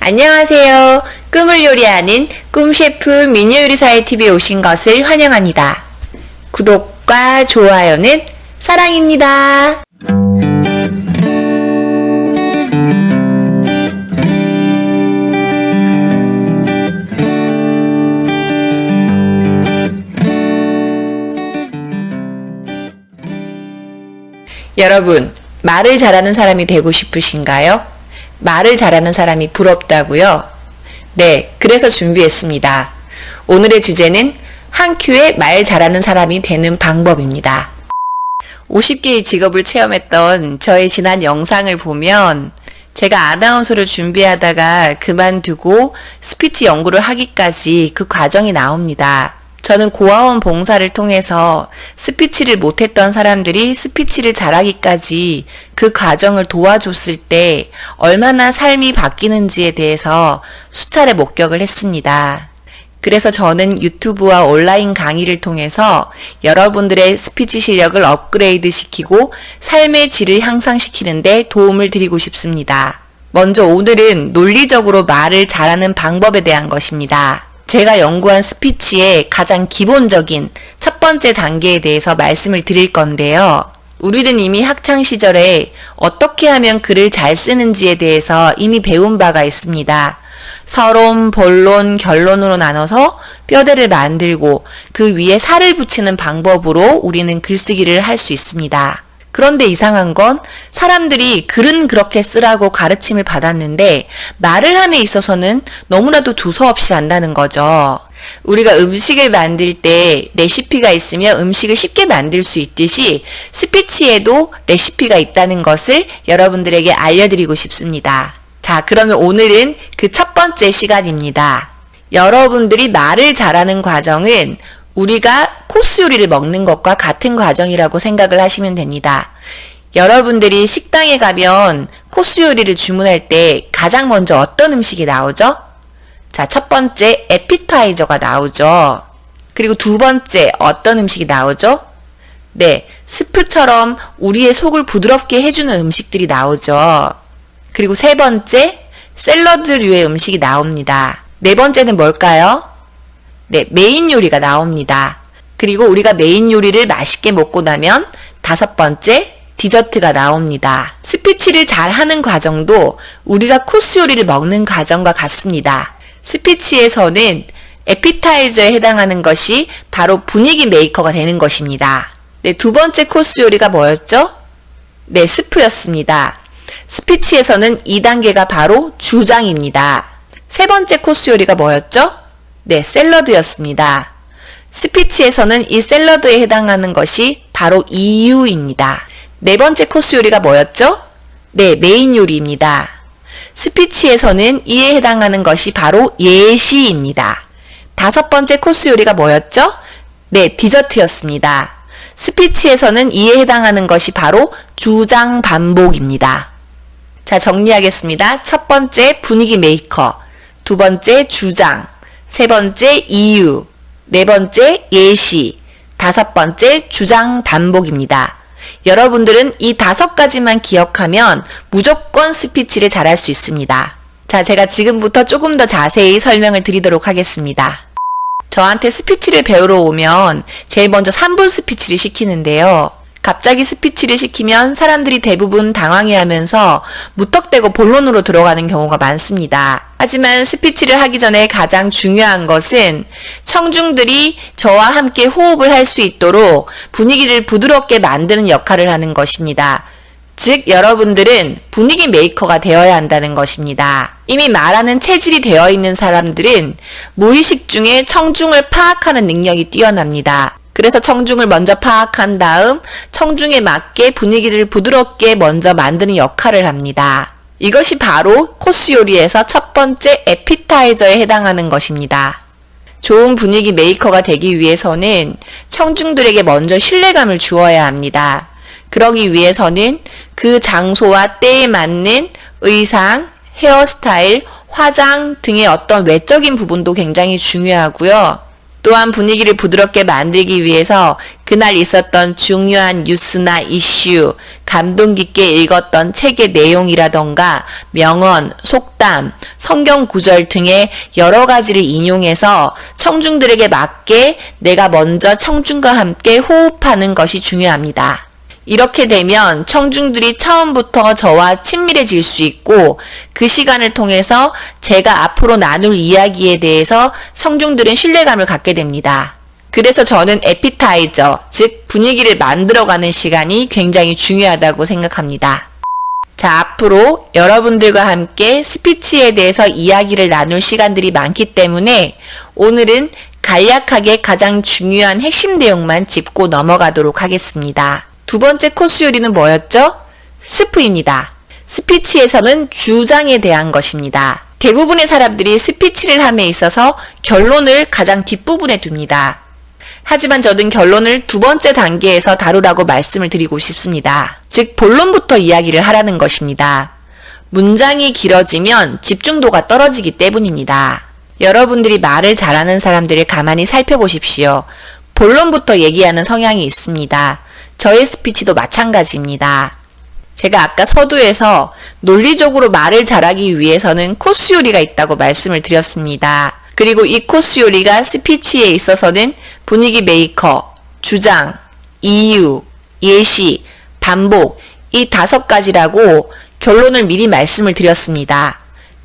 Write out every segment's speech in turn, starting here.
안녕하세요. 꿈을 요리하는 꿈셰프 미녀요리사의 TV에 오신 것을 환영합니다. 구독과 좋아요는 사랑입니다. 여러분, 말을 잘하는 사람이 되고 싶으신가요? 말을 잘하는 사람이 부럽다고요? 네, 그래서 준비했습니다. 오늘의 주제는 한 큐에 말 잘하는 사람이 되는 방법입니다. 50개의 직업을 체험했던 저의 지난 영상을 보면 제가 아나운서를 준비하다가 그만두고 스피치 연구를 하기까지 그 과정이 나옵니다. 저는 고아원 봉사를 통해서 스피치를 못했던 사람들이 스피치를 잘하기까지 그 과정을 도와줬을 때 얼마나 삶이 바뀌는지에 대해서 수차례 목격을 했습니다. 그래서 저는 유튜브와 온라인 강의를 통해서 여러분들의 스피치 실력을 업그레이드 시키고 삶의 질을 향상시키는 데 도움을 드리고 싶습니다. 먼저 오늘은 논리적으로 말을 잘하는 방법에 대한 것입니다. 제가 연구한 스피치의 가장 기본적인 첫 번째 단계에 대해서 말씀을 드릴 건데요. 우리는 이미 학창시절에 어떻게 하면 글을 잘 쓰는지에 대해서 이미 배운 바가 있습니다. 서론, 본론, 결론으로 나눠서 뼈대를 만들고 그 위에 살을 붙이는 방법으로 우리는 글쓰기를 할 수 있습니다. 그런데 이상한 건 사람들이 글은 그렇게 쓰라고 가르침을 받았는데 말을 함에 있어서는 너무나도 두서없이 한다는 거죠. 우리가 음식을 만들 때 레시피가 있으면 음식을 쉽게 만들 수 있듯이 스피치에도 레시피가 있다는 것을 여러분들에게 알려드리고 싶습니다. 자, 그러면 오늘은 그 첫 번째 시간입니다. 여러분들이 말을 잘하는 과정은 우리가 코스 요리를 먹는 것과 같은 과정이라고 생각을 하시면 됩니다. 여러분들이 식당에 가면 코스 요리를 주문할 때 가장 먼저 어떤 음식이 나오죠? 자, 첫 번째 에피타이저가 나오죠. 그리고 두 번째 어떤 음식이 나오죠? 네, 스프처럼 우리의 속을 부드럽게 해주는 음식들이 나오죠. 그리고 세 번째 샐러드류의 음식이 나옵니다. 네 번째는 뭘까요? 네, 메인 요리가 나옵니다. 그리고 우리가 메인 요리를 맛있게 먹고 나면 다섯 번째 디저트가 나옵니다. 스피치를 잘 하는 과정도 우리가 코스 요리를 먹는 과정과 같습니다. 스피치에서는 에피타이저에 해당하는 것이 바로 분위기 메이커가 되는 것입니다. 네, 두 번째 코스 요리가 뭐였죠? 네, 스프였습니다. 스피치에서는 2단계가 바로 주장입니다. 세 번째 코스 요리가 뭐였죠? 네, 샐러드였습니다. 스피치에서는 이 샐러드에 해당하는 것이 바로 이유입니다. 네 번째 코스 요리가 뭐였죠? 네, 메인 요리입니다. 스피치에서는 이에 해당하는 것이 바로 예시입니다. 다섯 번째 코스 요리가 뭐였죠? 네, 디저트였습니다. 스피치에서는 이에 해당하는 것이 바로 주장 반복입니다. 자, 정리하겠습니다. 첫 번째 분위기 메이커, 두 번째 주장, 세 번째 이유, 네 번째 예시, 다섯 번째 주장 반복입니다. 여러분들은 이 5가지만 기억하면 무조건 스피치를 잘할 수 있습니다. 자, 제가 지금부터 조금 더 자세히 설명을 드리도록 하겠습니다. 저한테 스피치를 배우러 오면 제일 먼저 3분 스피치를 시키는데요. 갑자기 스피치를 시키면 사람들이 대부분 당황해하면서 무턱대고 본론으로 들어가는 경우가 많습니다. 하지만 스피치를 하기 전에 가장 중요한 것은 청중들이 저와 함께 호흡을 할 수 있도록 분위기를 부드럽게 만드는 역할을 하는 것입니다. 즉, 여러분들은 분위기 메이커가 되어야 한다는 것입니다. 이미 말하는 체질이 되어 있는 사람들은 무의식 중에 청중을 파악하는 능력이 뛰어납니다. 그래서 청중을 먼저 파악한 다음 청중에 맞게 분위기를 부드럽게 먼저 만드는 역할을 합니다. 이것이 바로 코스 요리에서 첫 번째 에피타이저에 해당하는 것입니다. 좋은 분위기 메이커가 되기 위해서는 청중들에게 먼저 신뢰감을 주어야 합니다. 그러기 위해서는 그 장소와 때에 맞는 의상, 헤어스타일, 화장 등의 어떤 외적인 부분도 굉장히 중요하고요. 또한 분위기를 부드럽게 만들기 위해서 그날 있었던 중요한 뉴스나 이슈, 감동 깊게 읽었던 책의 내용이라던가 명언, 속담, 성경 구절 등의 여러 가지를 인용해서 청중들에게 맞게 내가 먼저 청중과 함께 호흡하는 것이 중요합니다. 이렇게 되면 청중들이 처음부터 저와 친밀해질 수 있고 그 시간을 통해서 제가 앞으로 나눌 이야기에 대해서 청중들은 신뢰감을 갖게 됩니다. 그래서 저는 에피타이저, 즉 분위기를 만들어가는 시간이 굉장히 중요하다고 생각합니다. 자, 앞으로 여러분들과 함께 스피치에 대해서 이야기를 나눌 시간들이 많기 때문에 오늘은 간략하게 가장 중요한 핵심 내용만 짚고 넘어가도록 하겠습니다. 두 번째 코스 요리는 뭐였죠? 스프입니다. 스피치에서는 주장에 대한 것입니다. 대부분의 사람들이 스피치를 함에 있어서 결론을 가장 뒷부분에 둡니다. 하지만 저는 결론을 두 번째 단계에서 다루라고 말씀을 드리고 싶습니다. 즉, 본론부터 이야기를 하라는 것입니다. 문장이 길어지면 집중도가 떨어지기 때문입니다. 여러분들이 말을 잘하는 사람들을 가만히 살펴보십시오. 본론부터 얘기하는 성향이 있습니다. 저의 스피치도 마찬가지입니다. 제가 아까 서두에서 논리적으로 말을 잘하기 위해서는 코스 요리가 있다고 말씀을 드렸습니다. 그리고 이 코스 요리가 스피치에 있어서는 분위기 메이커, 주장, 이유, 예시, 반복 이 5가지라고 결론을 미리 말씀을 드렸습니다.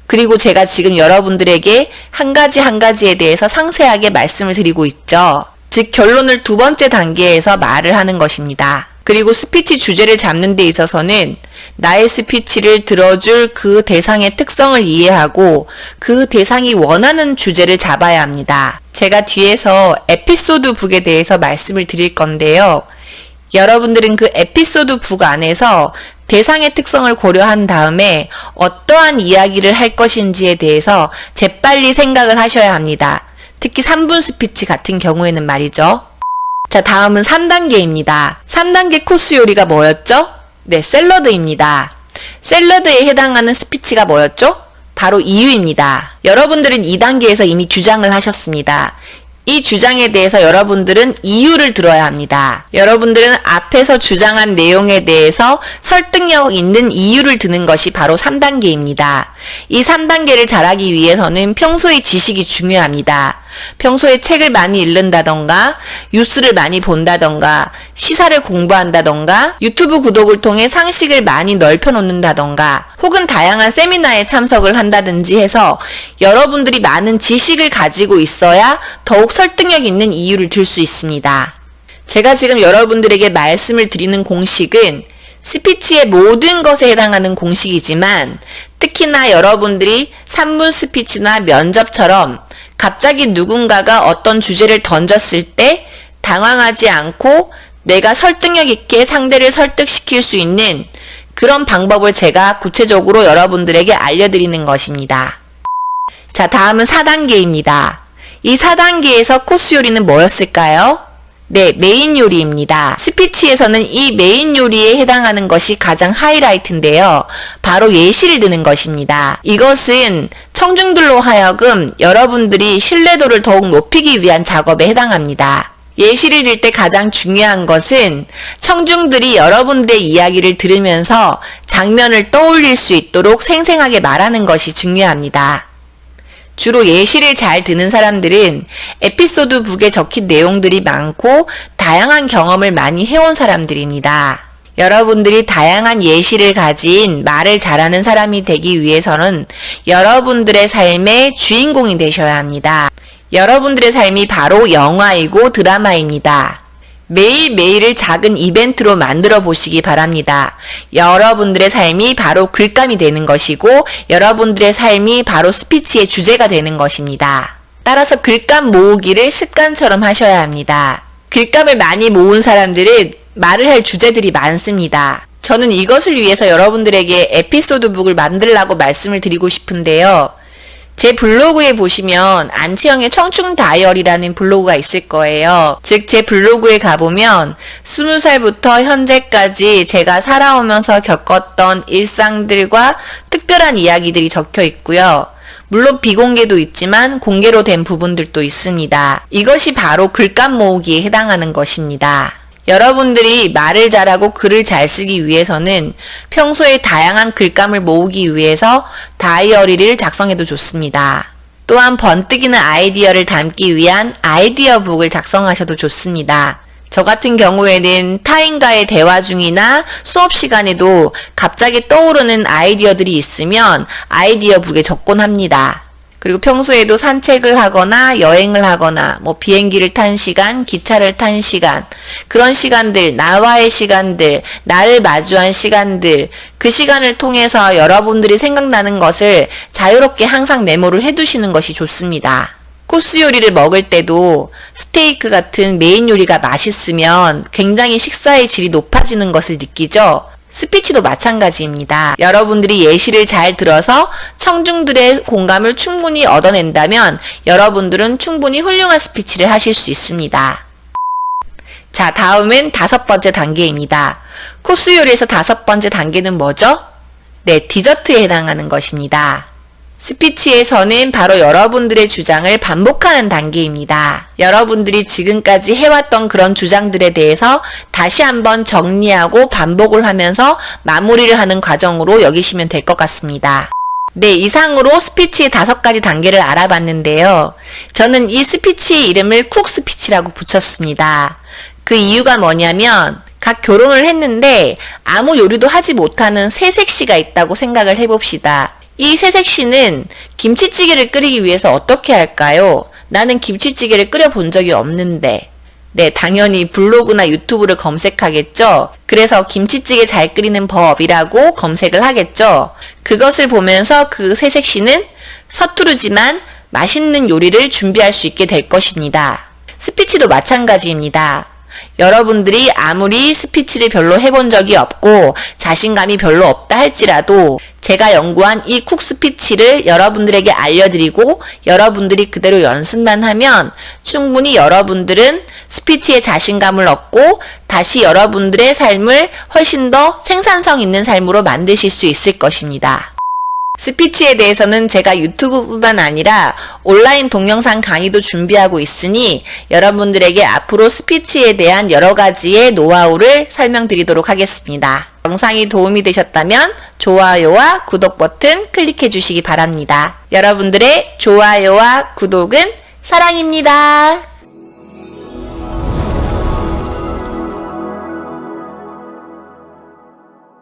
그리고 제가 지금 여러분들에게 한 가지 한 가지에 대해서 상세하게 말씀을 드리고 있죠. 즉 결론을 두 번째 단계에서 말을 하는 것입니다. 그리고 스피치 주제를 잡는 데 있어서는 나의 스피치를 들어줄 그 대상의 특성을 이해하고 그 대상이 원하는 주제를 잡아야 합니다. 제가 뒤에서 에피소드 북에 대해서 말씀을 드릴 건데요. 여러분들은 그 에피소드 북 안에서 대상의 특성을 고려한 다음에 어떠한 이야기를 할 것인지에 대해서 재빨리 생각을 하셔야 합니다. 특히 3분 스피치 같은 경우에는 말이죠. 자, 다음은 3단계입니다. 3단계 코스 요리가 뭐였죠? 네, 샐러드입니다. 샐러드에 해당하는 스피치가 뭐였죠? 바로 이유입니다. 여러분들은 2단계에서 이미 주장을 하셨습니다. 이 주장에 대해서 여러분들은 이유를 들어야 합니다. 여러분들은 앞에서 주장한 내용에 대해서 설득력 있는 이유를 드는 것이 바로 3단계입니다. 이 3단계를 잘하기 위해서는 평소에 지식이 중요합니다. 평소에 책을 많이 읽는다던가 뉴스를 많이 본다던가 시사를 공부한다던가 유튜브 구독을 통해 상식을 많이 넓혀놓는다던가 혹은 다양한 세미나에 참석을 한다든지 해서 여러분들이 많은 지식을 가지고 있어야 더욱 설득력 있는 이유를 들 수 있습니다. 제가 지금 여러분들에게 말씀을 드리는 공식은 스피치의 모든 것에 해당하는 공식이지만 특히나 여러분들이 3분 스피치나 면접처럼 갑자기 누군가가 어떤 주제를 던졌을 때 당황하지 않고 내가 설득력 있게 상대를 설득시킬 수 있는 그런 방법을 제가 구체적으로 여러분들에게 알려드리는 것입니다. 자, 다음은 4단계입니다. 이 4단계에서 코스 요리는 뭐였을까요? 네, 메인 요리입니다. 스피치에서는 이 메인 요리에 해당하는 것이 가장 하이라이트인데요. 바로 예시를 드는 것입니다. 이것은 청중들로 하여금 여러분들이 신뢰도를 더욱 높이기 위한 작업에 해당합니다. 예시를 들 때 가장 중요한 것은 청중들이 여러분들의 이야기를 들으면서 장면을 떠올릴 수 있도록 생생하게 말하는 것이 중요합니다. 주로 예시를 잘 듣는 사람들은 에피소드 북에 적힌 내용들이 많고 다양한 경험을 많이 해온 사람들입니다. 여러분들이 다양한 예시를 가진 말을 잘하는 사람이 되기 위해서는 여러분들의 삶의 주인공이 되셔야 합니다. 여러분들의 삶이 바로 영화이고 드라마입니다. 매일매일을 작은 이벤트로 만들어 보시기 바랍니다. 여러분들의 삶이 바로 글감이 되는 것이고 여러분들의 삶이 바로 스피치의 주제가 되는 것입니다. 따라서 글감 모으기를 습관처럼 하셔야 합니다. 글감을 많이 모은 사람들은 말을 할 주제들이 많습니다. 저는 이것을 위해서 여러분들에게 에피소드 북을 만들라고 말씀을 드리고 싶은데요. 제 블로그에 보시면 안채영의 청춘 다이어리라는 블로그가 있을 거예요. 즉 제 블로그에 가보면 20살부터 현재까지 제가 살아오면서 겪었던 일상들과 특별한 이야기들이 적혀 있고요. 물론 비공개도 있지만 공개로 된 부분들도 있습니다. 이것이 바로 글감 모으기에 해당하는 것입니다. 여러분들이 말을 잘하고 글을 잘 쓰기 위해서는 평소에 다양한 글감을 모으기 위해서 다이어리를 작성해도 좋습니다. 또한 번뜩이는 아이디어를 담기 위한 아이디어북을 작성하셔도 좋습니다. 저 같은 경우에는 타인과의 대화 중이나 수업 시간에도 갑자기 떠오르는 아이디어들이 있으면 아이디어북에 적곤 합니다. 그리고 평소에도 산책을 하거나 여행을 하거나 비행기를 탄 시간, 기차를 탄 시간, 그런 시간들, 나와의 시간들, 나를 마주한 시간들, 그 시간을 통해서 여러분들이 생각나는 것을 자유롭게 항상 메모를 해두시는 것이 좋습니다. 코스 요리를 먹을 때도 스테이크 같은 메인 요리가 맛있으면 굉장히 식사의 질이 높아지는 것을 느끼죠? 스피치도 마찬가지입니다. 여러분들이 예시를 잘 들어서 청중들의 공감을 충분히 얻어낸다면 여러분들은 충분히 훌륭한 스피치를 하실 수 있습니다. 자, 다음은 5번째 단계입니다. 코스 요리에서 5번째 단계는 뭐죠? 네, 디저트에 해당하는 것입니다. 스피치에서는 바로 여러분들의 주장을 반복하는 단계입니다. 여러분들이 지금까지 해왔던 그런 주장들에 대해서 다시 한번 정리하고 반복을 하면서 마무리를 하는 과정으로 여기시면 될 것 같습니다. 네, 이상으로 스피치의 5가지 단계를 알아봤는데요. 저는 이 스피치의 이름을 쿡 스피치라고 붙였습니다. 그 이유가 뭐냐면 각 결혼을 했는데 아무 요리도 하지 못하는 새색시가 있다고 생각을 해봅시다. 이 새색시는 김치찌개를 끓이기 위해서 어떻게 할까요? 나는 김치찌개를 끓여본 적이 없는데. 네, 당연히 블로그나 유튜브를 검색하겠죠? 그래서 김치찌개 잘 끓이는 법이라고 검색을 하겠죠? 그것을 보면서 그 새색시는 서투르지만 맛있는 요리를 준비할 수 있게 될 것입니다. 스피치도 마찬가지입니다. 여러분들이 아무리 스피치를 별로 해본 적이 없고 자신감이 별로 없다 할지라도 제가 연구한 이 쿡 스피치를 여러분들에게 알려드리고 여러분들이 그대로 연습만 하면 충분히 여러분들은 스피치에 자신감을 얻고 다시 여러분들의 삶을 훨씬 더 생산성 있는 삶으로 만드실 수 있을 것입니다. 스피치에 대해서는 제가 유튜브뿐만 아니라 온라인 동영상 강의도 준비하고 있으니 여러분들에게 앞으로 스피치에 대한 여러 가지의 노하우를 설명드리도록 하겠습니다. 영상이 도움이 되셨다면 좋아요와 구독 버튼 클릭해 주시기 바랍니다. 여러분들의 좋아요와 구독은 사랑입니다.